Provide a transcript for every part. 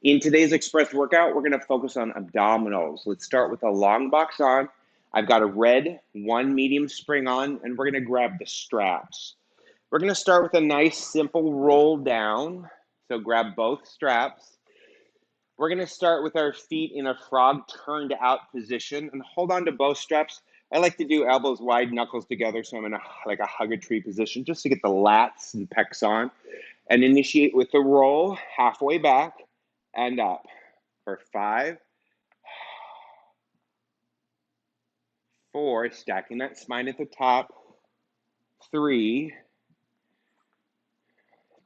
In today's Express workout, we're going to focus on abdominals. Let's start with a long box on. I've got a red, one medium spring on, and we're going to grab the straps. We're going to start with a nice, simple roll down. So grab both straps. We're going to start with our feet in a frog turned out position and hold on to both straps. I like to do elbows wide, knuckles together, so I'm in a hug a tree position just to get the lats and pecs on. And initiate with the roll halfway back and up for 5, 4, stacking that spine at the top, 3,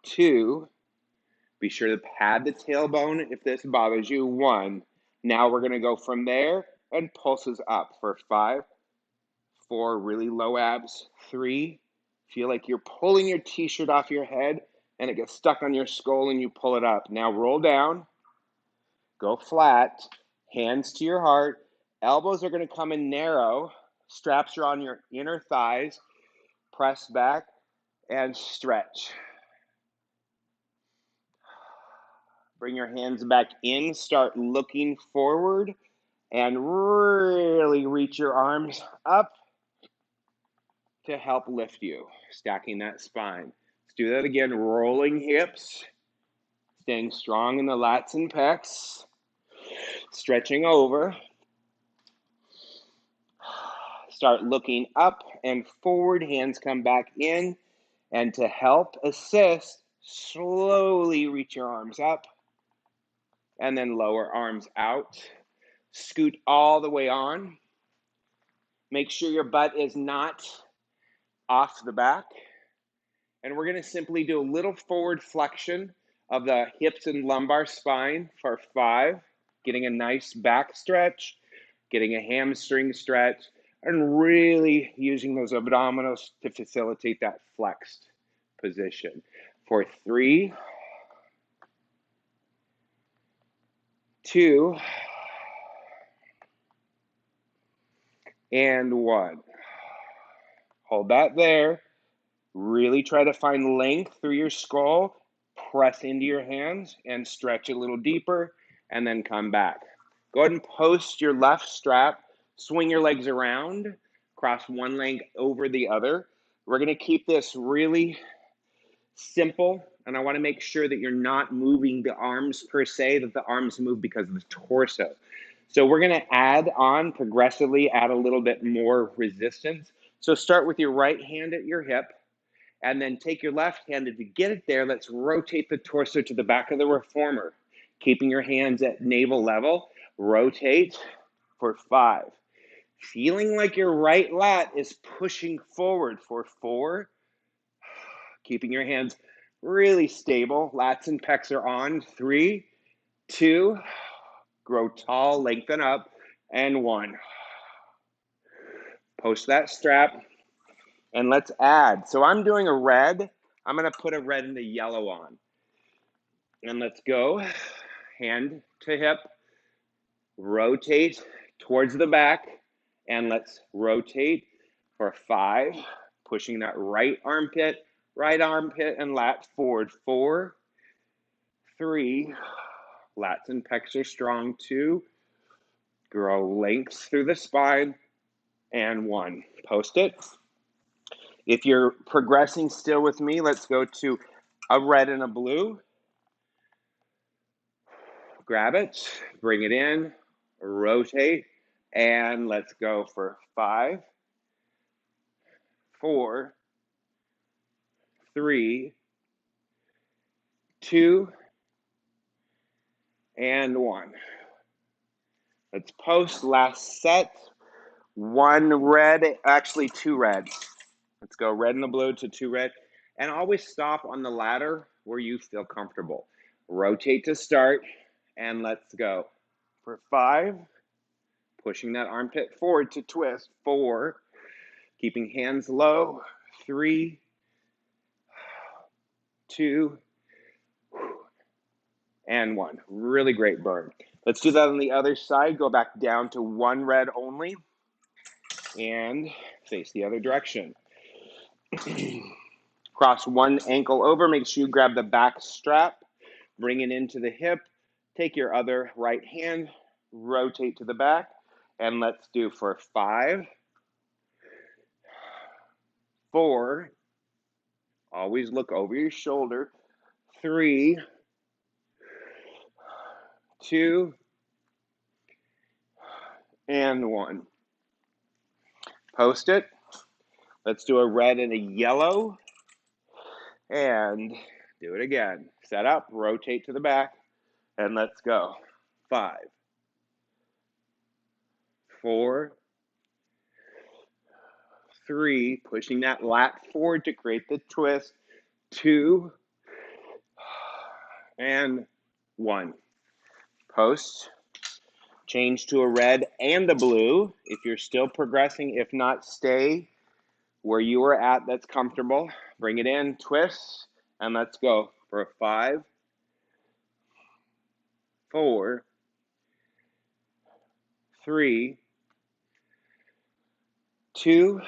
2, be sure to pad the tailbone if this bothers you, 1. Now we're going to go from there and pulses up for 5, 4, really low abs, 3, feel like you're pulling your t-shirt off your head and it gets stuck on your skull and you pull it up. Now roll down, go flat, hands to your heart, elbows are going to come in narrow, straps are on your inner thighs, press back and stretch. Bring your hands back in, start looking forward, and really reach your arms up to help lift you, stacking that spine. Let's do that again, rolling hips, staying strong in the lats and pecs, stretching over. Start looking up and forward, hands come back in, and to help assist, slowly reach your arms up, and then lower arms out. Scoot all the way on. Make sure your butt is not off the back. And we're going to simply do a little forward flexion of the hips and lumbar spine for 5, getting a nice back stretch, getting a hamstring stretch, and really using those abdominals to facilitate that flexed position. For 3, 2, and 1. Hold that there. Really try to find length through your skull. Press into your hands and stretch a little deeper, and then come back. Go ahead and post your left strap. Swing your legs around. Cross one leg over the other. We're going to keep this really simple, and I want to make sure that you're not moving the arms per se, that the arms move because of the torso. So we're going to add on progressively, add a little bit more resistance. So start with your right hand at your hip, and then take your left hand, and to get it there, let's rotate the torso to the back of the reformer, keeping your hands at navel level. Rotate for 5. Feeling like your right lat is pushing forward for 4. Keeping your hands really stable. Lats and pecs are on. 3, 2, grow tall, lengthen up, and 1. Post that strap, and let's add. So I'm doing a red. I'm going to put a red and a yellow on. And let's go. Hand to hip. Rotate towards the back. And let's rotate for 5. Pushing that right armpit, and lat forward. 4, 3, lats and pecs are strong. 2, grow lengths through the spine, and 1. Post it. If you're progressing still with me, let's go to a red and a blue. Grab it, bring it in, rotate, and let's go for 5, 4, 3, 2, and 1. Let's post last set. 1 red, actually 2 reds. Let's go red and the blue to 2 red. And always stop on the ladder where you feel comfortable. Rotate to start, and let's go. For 5, pushing that armpit forward to twist. 4, keeping hands low. 3, 2, and 1. Really great burn. Let's do that on the other side. Go back down to 1 red only, and face the other direction. Cross one ankle over. Make sure you grab the back strap. Bring it into the hip. Take your other right hand, rotate to the back, and let's do for 5, 4, always look over your shoulder, 3, 2, and 1. Post it. Let's do a red and a yellow, and do it again. Set up, rotate to the back, and let's go. 5, 4, 3, pushing that lat forward to create the twist, 2, and 1. Post, change to a red and a blue if you're still progressing. If not, stay where you were at that's comfortable. Bring it in, twist, and let's go for 5, 4, 3, 2,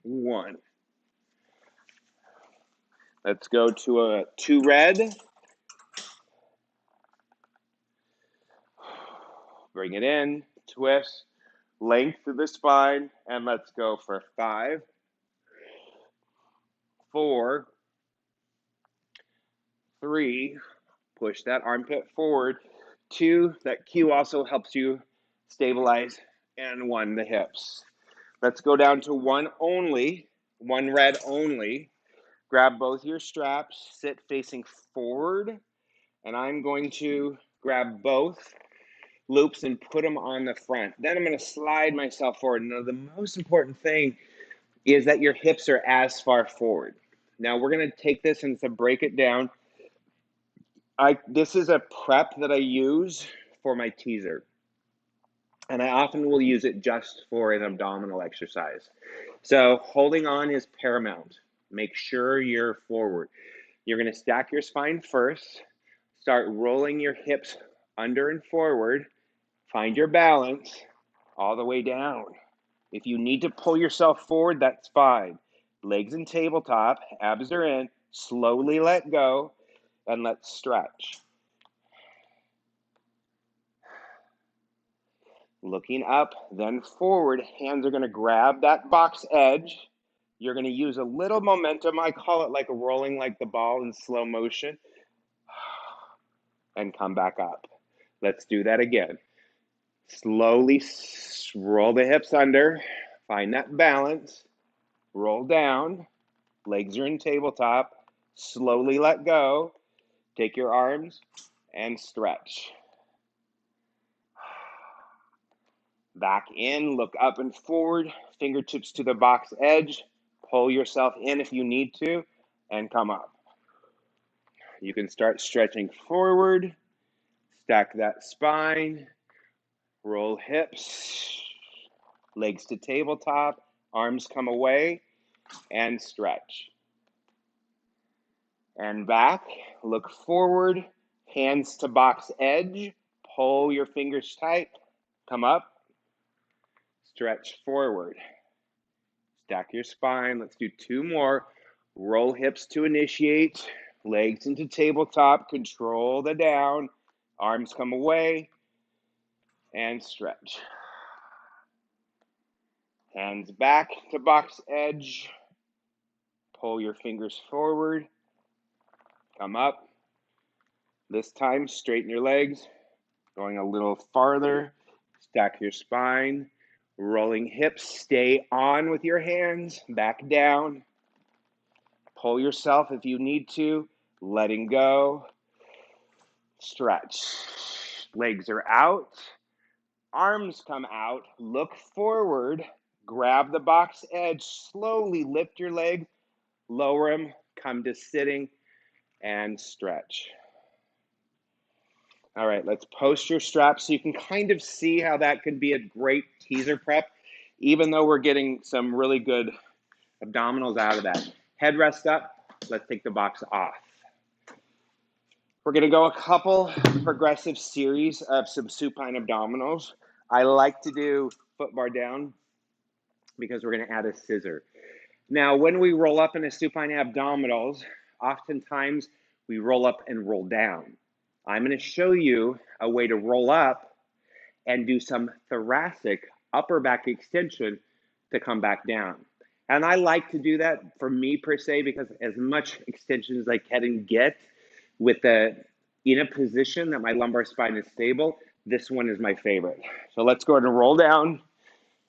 1. Let's go to a 2 red. Bring it in, twist, length through the spine, and let's go for 5, 4, 3, push that armpit forward, 2, that Q also helps you stabilize, and 1, the hips. Let's go down to 1 only, 1 red only. Grab both your straps, sit facing forward, and I'm going to grab both loops and put them on the front. Then I'm going to slide myself forward. Now, the most important thing is that your hips are as far forward. Now, we're going to take this and to break it down. This is a prep that I use for my teaser, and I often will use it just for an abdominal exercise. So holding on is paramount. Make sure you're forward. You're going to stack your spine first, start rolling your hips under and forward, find your balance all the way down. If you need to pull yourself forward, that's fine. Legs in tabletop, abs are in, slowly let go, and let's stretch. Looking up, then forward, hands are going to grab that box edge. You're going to use a little momentum. I call it like rolling like the ball in slow motion. And come back up. Let's do that again. Slowly roll the hips under. Find that balance. Roll down. Legs are in tabletop. Slowly let go. Take your arms and stretch. Back in, look up and forward, fingertips to the box edge, pull yourself in if you need to, and come up. You can start stretching forward, stack that spine, roll hips, legs to tabletop, arms come away, and stretch. And back, look forward, hands to box edge, pull your fingers tight, come up, stretch forward. Stack your spine. Let's do 2 more. Roll hips to initiate. Legs into tabletop. Control the down. Arms come away. And stretch. Hands back to box edge. Pull your fingers forward. Come up. This time, straighten your legs. Going a little farther. Stack your spine. Rolling hips, stay on with your hands, back down. Pull yourself if you need to, letting go. Stretch. Legs are out, arms come out, look forward, grab the box edge, slowly lift your leg, lower them, come to sitting, and stretch. All right, let's post your straps so you can kind of see how that could be a great teaser prep, even though we're getting some really good abdominals out of that. Head rest up. Let's take the box off. We're going to go a couple progressive series of some supine abdominals. I like to do foot bar down because we're going to add a scissor. Now, when we roll up in a supine abdominals, oftentimes we roll up and roll down. I'm going to show you a way to roll up and do some thoracic upper back extension to come back down. And I like to do that for me per se, because as much extension as I can get with in a position that my lumbar spine is stable, this one is my favorite. So let's go ahead and roll down.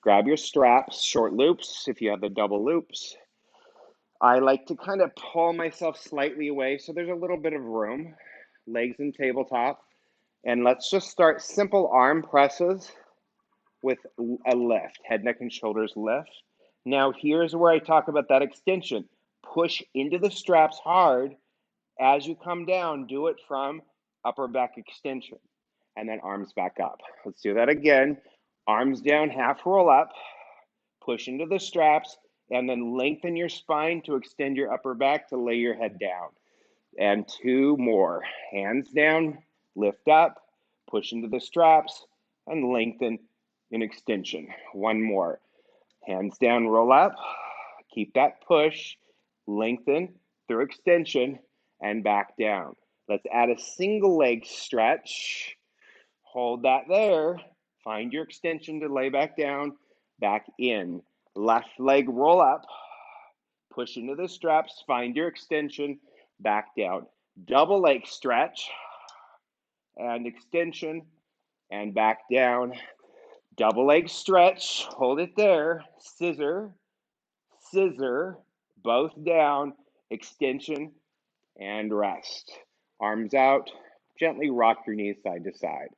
Grab your straps, short loops if you have the double loops. I like to kind of pull myself slightly away so there's a little bit of room. Legs in tabletop. And let's just start simple arm presses with a lift, head, neck, and shoulders lift. Now here's where I talk about that extension. Push into the straps hard. As you come down, do it from upper back extension and then arms back up. Let's do that again. Arms down, half roll up, push into the straps, and then lengthen your spine to extend your upper back to lay your head down. And 2 more. Hands down, lift up, push into the straps, and lengthen in extension. 1 more. Hands down, roll up, keep that push, lengthen through extension, and back down. Let's add a single leg stretch. Hold that there. Find your extension to lay back down, back in. Left leg roll up, push into the straps, find your extension, back down. Double leg stretch and extension and back down. Double leg stretch, hold it there. Scissor, scissor, both down, extension and rest. Arms out, gently rock your knees side to side.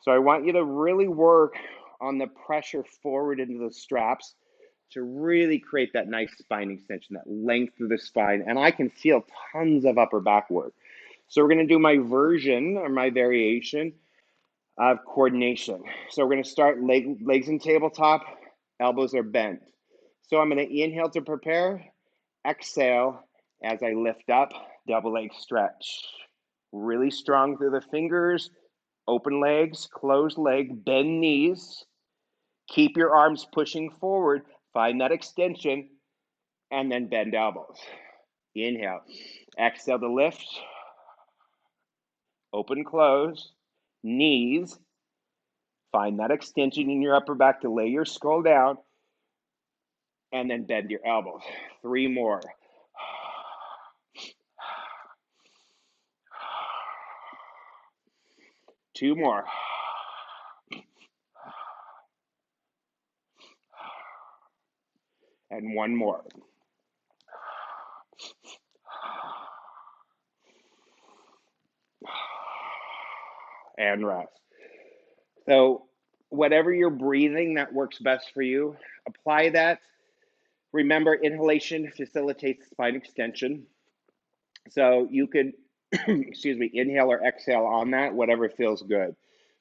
So I want you to really work on the pressure forward into the straps to really create that nice spine extension, that length through the spine. And I can feel tons of upper back work. So we're going to do my version or my variation of coordination. So we're going to start legs in tabletop, elbows are bent. So I'm going to inhale to prepare, exhale as I lift up, double leg stretch. Really strong through the fingers, open legs, closed leg, bend knees. Keep your arms pushing forward, find that extension, and then bend elbows. Inhale, exhale to lift, open, close, knees. Find that extension in your upper back to lay your skull down, and then bend your elbows. 3 more. 2 more. And 1 more. And rest. So whatever you're breathing that works best for you, apply that. Remember, inhalation facilitates spine extension. So you could, excuse me, inhale or exhale on that, whatever feels good.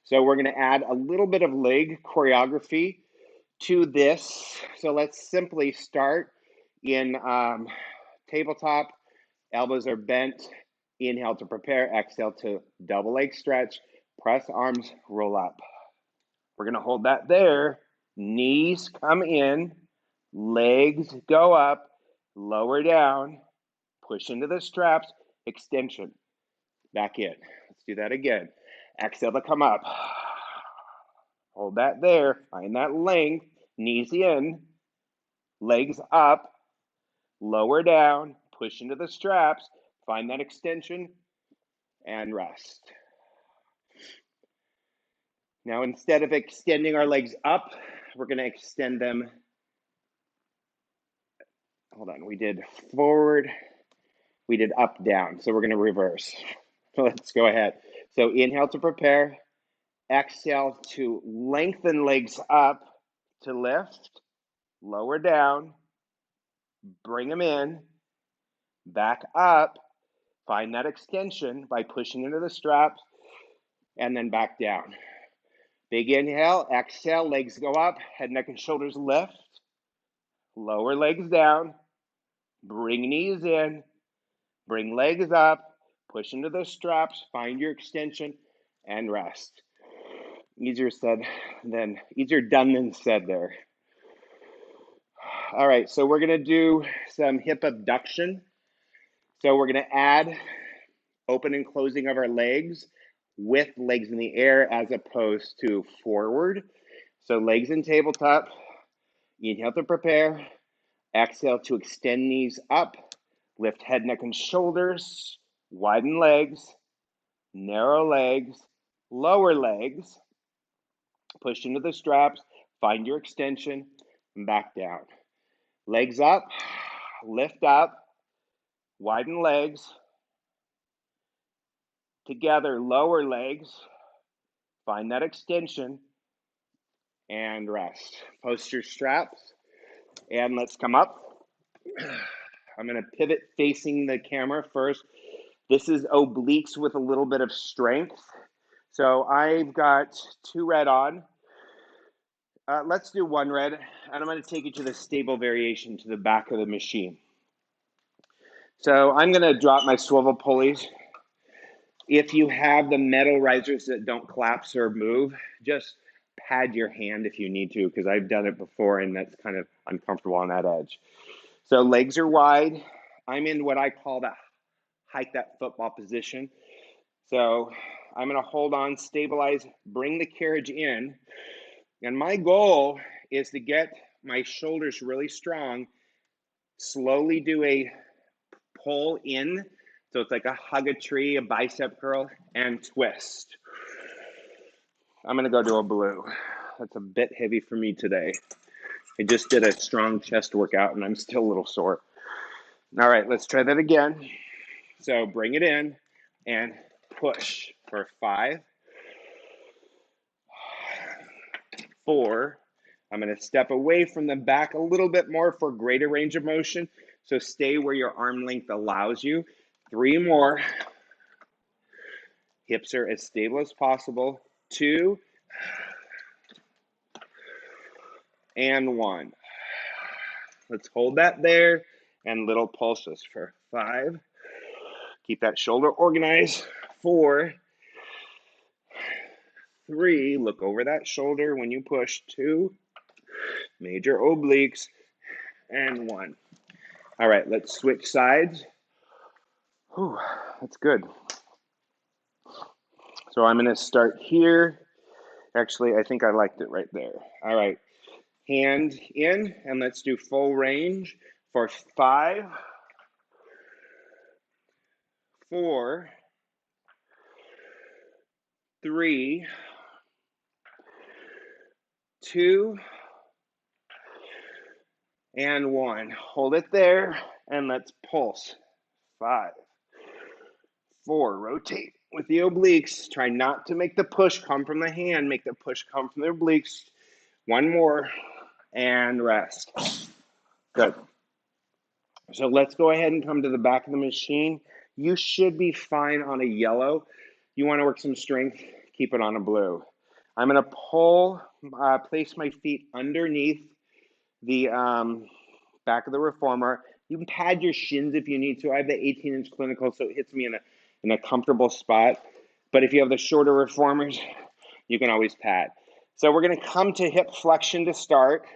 So we're going to add a little bit of leg choreography to this. So let's simply start in tabletop. Elbows are bent. Inhale to prepare. Exhale to double leg stretch. Press arms, roll up. We're going to hold that there. Knees come in. Legs go up. Lower down. Push into the straps. Extension. Back in. Let's do that again. Exhale to come up. Hold that there. Find that length. Knees in. Legs up. Lower down. Push into the straps. Find that extension. And rest. Now, instead of extending our legs up, we're going to extend them. Hold on. We did forward. We did up, down. So we're going to reverse. So let's go ahead. So inhale to prepare. Exhale to lengthen legs up to lift. Lower down. Bring them in. Back up. Find that extension by pushing into the straps. And then back down. Big inhale. Exhale. Legs go up. Head, neck, and shoulders lift. Lower legs down. Bring knees in. Bring legs up. Push into the straps. Find your extension. And rest. Easier done than said there. All right, so we're going to do some hip abduction. So we're going to add open and closing of our legs with legs in the air as opposed to forward. So legs in tabletop. Inhale to prepare. Exhale to extend knees up. Lift head, neck, and shoulders. Widen legs. Narrow legs. Lower legs. Push into the straps. Find your extension. And back down. Legs up. Lift up. Widen legs. Together, lower legs. Find that extension. And rest. Post your straps. And let's come up. I'm going to pivot facing the camera first. This is obliques with a little bit of strength. So I've got 2 red on. Let's do 1 red, and I'm going to take you to the stable variation to the back of the machine. So I'm going to drop my swivel pulleys. If you have the metal risers that don't collapse or move, just pad your hand if you need to, because I've done it before and that's kind of uncomfortable on that edge. So legs are wide. I'm in what I call the hike that football position. So I'm going to hold on, stabilize, bring the carriage in. And my goal is to get my shoulders really strong, slowly do a pull in. So it's like a hug a tree, a bicep curl, and twist. I'm going to go to a blue. That's a bit heavy for me today. I just did a strong chest workout and I'm still a little sore. All right, let's try that again. So bring it in and push for 5, 4. I'm going to step away from the back a little bit more for greater range of motion. So stay where your arm length allows you. 3 more. Hips are as stable as possible. 2 and 1. Let's hold that there and little pulses for 5. Keep that shoulder organized. 4, 3. Look over that shoulder when you push. 2. Major obliques. And 1. All right, let's switch sides. Whew, that's good. So I'm going to start here. Actually, I think I liked it right there. All right, hand in, and let's do full range for 5, 4, 3, 2, and 1. Hold it there, and let's pulse. 5, 4, rotate with the obliques. Try not to make the push come from the hand. Make the push come from the obliques. 1 more, and rest. Good. So let's go ahead and come to the back of the machine. You should be fine on a yellow. You want to work some strength, keep it on a blue. I'm going to place my feet underneath the back of the reformer. You can pad your shins if you need to. I have the 18-inch clinical, so it hits me in a comfortable spot. But if you have the shorter reformers, you can always pad. So we're going to come to hip flexion to start,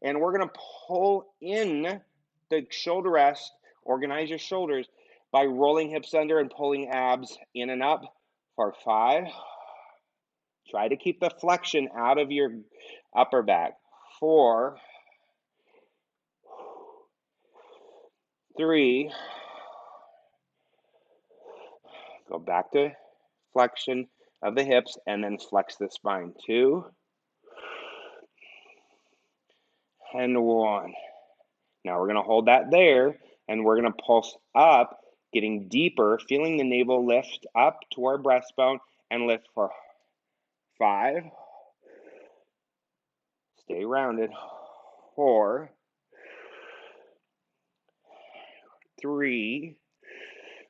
and we're going to pull in the shoulder rest, organize your shoulders by rolling hips under and pulling abs in and up for 5. Try to keep the flexion out of your upper back. 4, 3, go back to flexion of the hips and then flex the spine. 2 and 1. Now we're going to hold that there and we're going to pulse up, getting deeper, feeling the navel lift up to our breastbone and lift for 5. Stay rounded. 4, 3.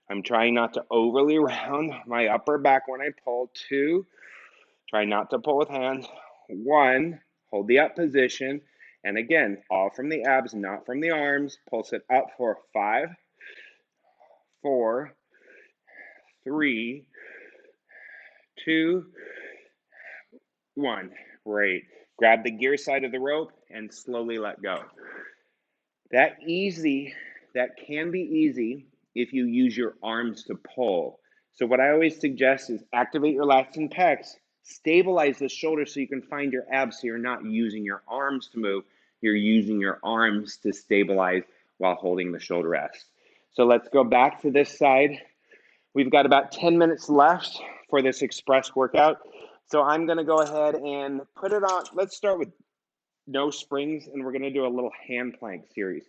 I'm trying not to overly round my upper back when I pull. 2. Try not to pull with hands. 1. Hold the up position. And again, all from the abs, not from the arms. Pulse it up for 5, 4, 3, 2, 1. Great. Grab the gear side of the rope and slowly let go. That can be easy if you use your arms to pull. So what I always suggest is activate your lats and pecs, stabilize the shoulder so you can find your abs so you're not using your arms to move, you're using your arms to stabilize while holding the shoulder rest. So let's go back to this side. We've got about 10 minutes left for this express workout. So I'm gonna go ahead and put it on. Let's start with no springs, and we're gonna do a little hand plank series.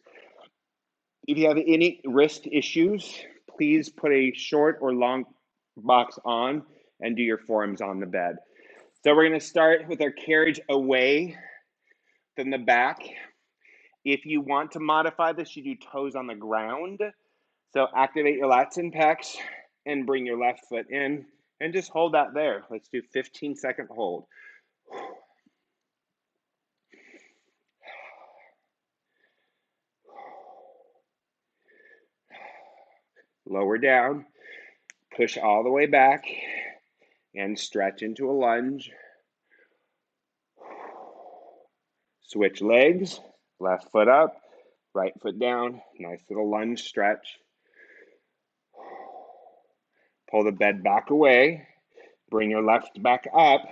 If you have any wrist issues, please put a short or long box on and do your forearms on the bed. So we're gonna start with our carriage away from the back. If you want to modify this, you do toes on the ground. So activate your lats and pecs and bring your left foot in and just hold that there. Let's do 15-second hold. Lower down, push all the way back and stretch into a lunge. Switch legs, left foot up, right foot down, nice little lunge stretch. Pull the bed back away, bring your left back up,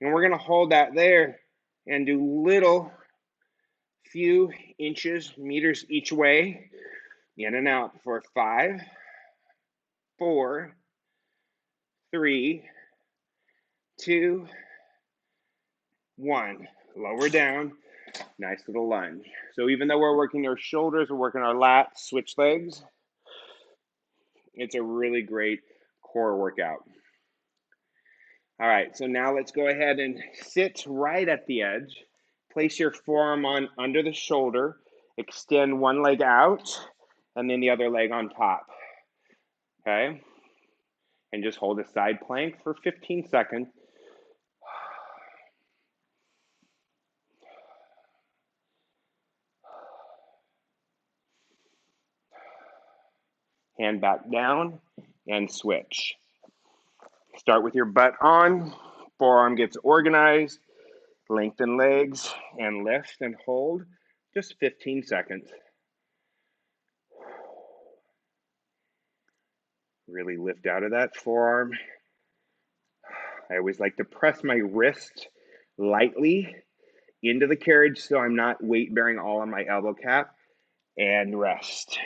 and we're gonna hold that there and do little few inches, meters each way, in and out for 5, 4, 3, 2, 1. Lower down, nice little lunge. So even though we're working our shoulders, we're working our lats, switch legs. It's a really great core workout. All right, so now let's go ahead and sit right at the edge. Place your forearm on under the shoulder. Extend one leg out and then the other leg on top. Okay? And just hold a side plank for 15 seconds. Hand back down and switch. Start with your butt on, forearm gets organized, lengthen legs and lift and hold, just 15 seconds. Really lift out of that forearm. I always like to press my wrist lightly into the carriage so I'm not weight bearing all on my elbow cap, and rest.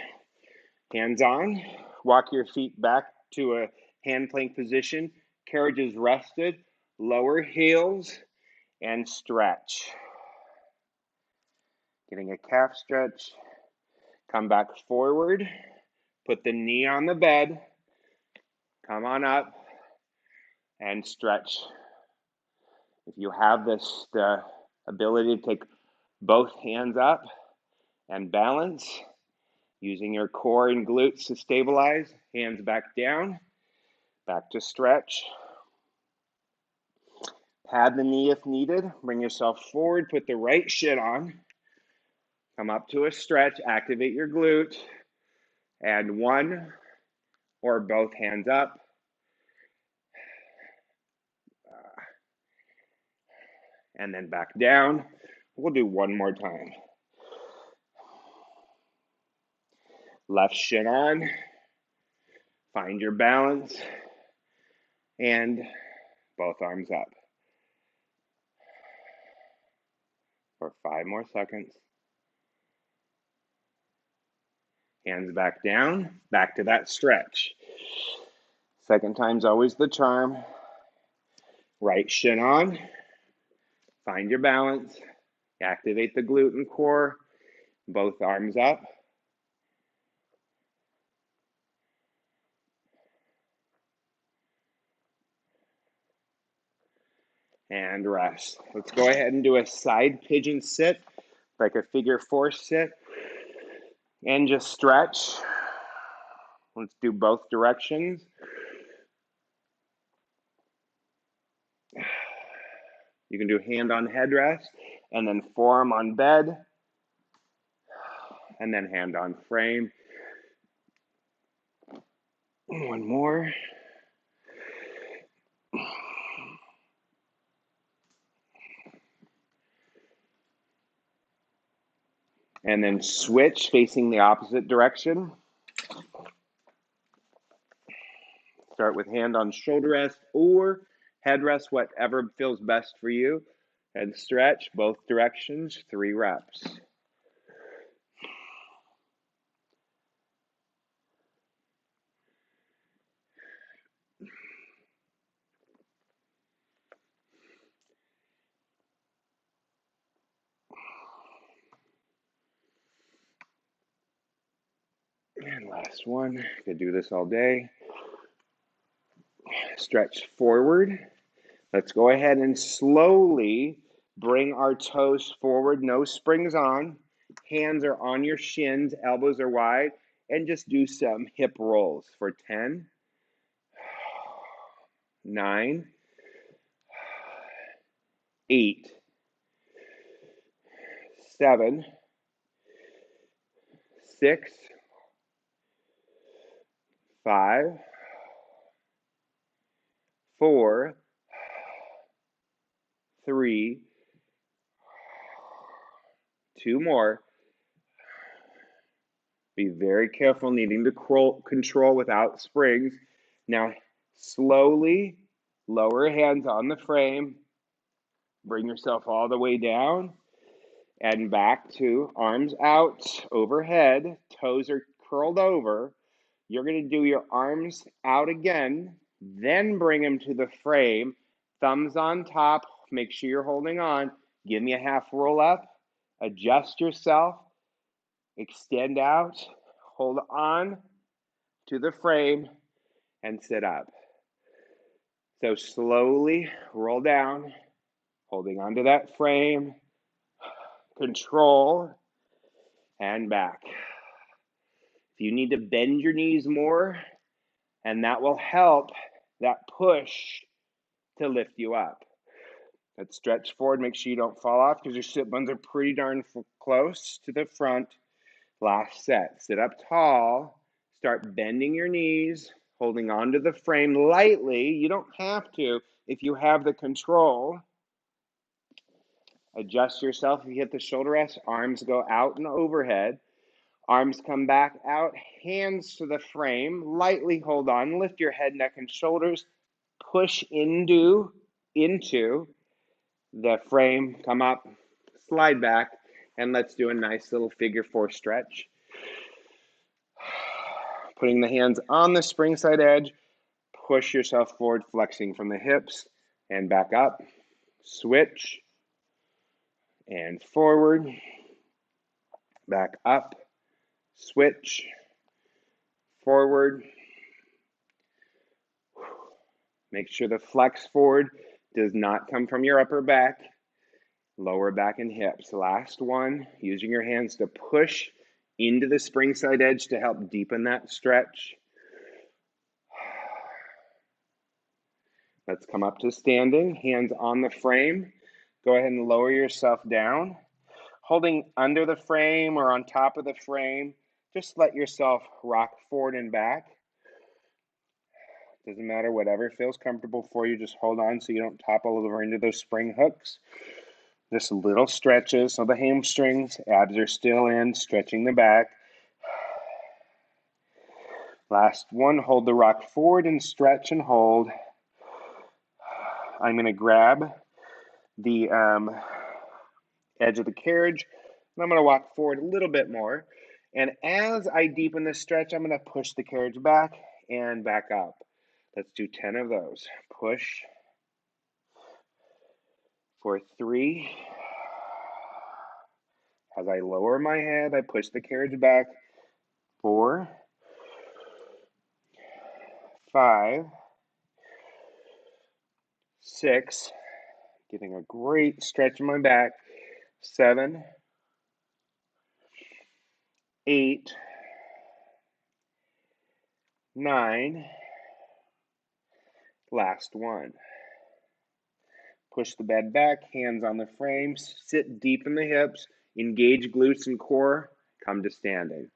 Hands on, walk your feet back to a hand plank position, carriage is rested, lower heels and stretch. Getting a calf stretch, come back forward, put the knee on the bed, come on up and stretch. If you have the ability to take both hands up and balance, using your core and glutes to stabilize, hands back down, back to stretch. Pad the knee if needed, bring yourself forward, put the right shin on, come up to a stretch, activate your glute, and one or both hands up. And then back down. We'll do one more time. Left shin on, find your balance, and both arms up. For 5 more seconds. Hands back down, back to that stretch. Second time's always the charm. Right shin on, find your balance, activate the glute and core, both arms up. And rest. Let's go ahead and do a side pigeon sit, like a figure 4 sit, and just stretch. Let's do both directions. You can do hand on headrest, and then forearm on bed, and then hand on frame. One more. And then switch facing the opposite direction. Start with hand on shoulder rest or head rest, whatever feels best for you. And stretch both directions, 3 reps. And last one. Could do this all day. Stretch forward. Let's go ahead and slowly bring our toes forward. No springs on. Hands are on your shins. Elbows are wide. And just do some hip rolls for 10, 9, 8, 7, 6, 5, 4, 3, 2 more. Be very careful, needing to control without springs. Now, slowly lower hands on the frame. Bring yourself all the way down and back to arms out overhead. Toes are curled over. You're going to do your arms out again, then bring them to the frame. Thumbs on top. Make sure you're holding on. Give me a half roll up. Adjust yourself. Extend out. Hold on to the frame and sit up. So slowly roll down, holding onto that frame. Control and back. If you need to bend your knees more, and that will help that push to lift you up. Let's stretch forward. Make sure you don't fall off because your sit bones are pretty darn close to the front. Last set. Sit up tall. Start bending your knees, holding onto the frame lightly. You don't have to if you have the control. Adjust yourself. If you hit the shoulder rest, arms go out and overhead. Arms come back out, hands to the frame. Lightly hold on. Lift your head, neck, and shoulders. Push into the frame. Come up, slide back, and let's do a nice little figure 4 stretch. Putting the hands on the spring side edge. Push yourself forward, flexing from the hips and back up. Switch and forward. Back up. Switch. Forward. Make sure the flex forward does not come from your upper back. Lower back and hips. Last one. Using your hands to push into the spring side edge to help deepen that stretch. Let's come up to standing, hands on the frame. Go ahead and lower yourself down. Holding under the frame or on top of the frame, just let yourself rock forward and back. Doesn't matter, whatever feels comfortable for you, just hold on so you don't topple over into those spring hooks. Just little stretches so the hamstrings, abs are still in, stretching the back. Last one, hold the rock forward and stretch and hold. I'm going to grab the edge of the carriage, and I'm going to walk forward a little bit more. And as I deepen the stretch, I'm going to push the carriage back and back up. Let's do 10 of those. Push for 3. As I lower my head, I push the carriage back. 4, 5, 6, getting a great stretch in my back. 7, 8, 9, last one. Push the bed back, hands on the frame, sit deep in the hips, engage glutes and core, come to standing.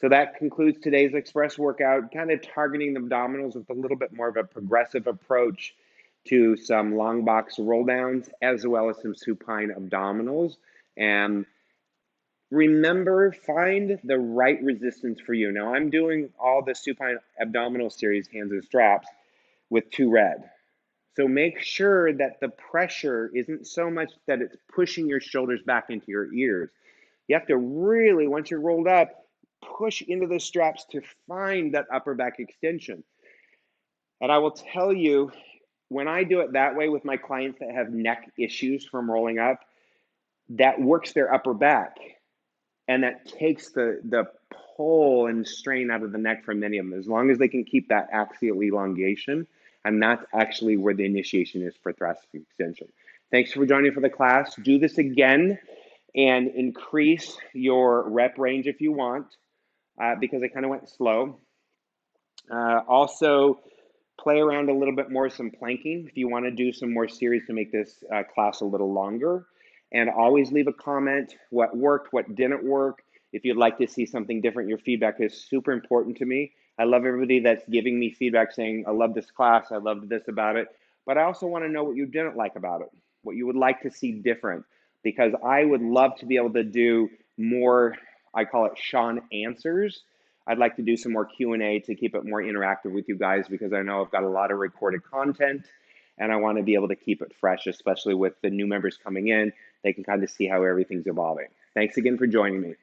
So that concludes today's express workout, kind of targeting the abdominals with a little bit more of a progressive approach to some long box roll downs, as well as some supine abdominals. And Remember, find the right resistance for you. Now, I'm doing all the supine abdominal series, hands and straps, with 2 red. So make sure that the pressure isn't so much that it's pushing your shoulders back into your ears. You have to really, once you're rolled up, push into the straps to find that upper back extension. And I will tell you, when I do it that way with my clients that have neck issues from rolling up, that works their upper back. And that takes the pull and strain out of the neck for many of them, as long as they can keep that axial elongation. And that's actually where the initiation is for thoracic extension. Thanks for joining for the class. Do this again and increase your rep range if you want, because I kind of went slow. Also, play around a little bit more, some planking if you want to do some more series to make this class a little longer. And always leave a comment, what worked, what didn't work. If you'd like to see something different, your feedback is super important to me. I love everybody that's giving me feedback saying, I love this class, I loved this about it. But I also want to know what you didn't like about it, what you would like to see different, because I would love to be able to do more, I call it Sean answers. I'd like to do some more Q&A to keep it more interactive with you guys, because I know I've got a lot of recorded content and I want to be able to keep it fresh, especially with the new members coming in. They can kind of see how everything's evolving. Thanks again for joining me.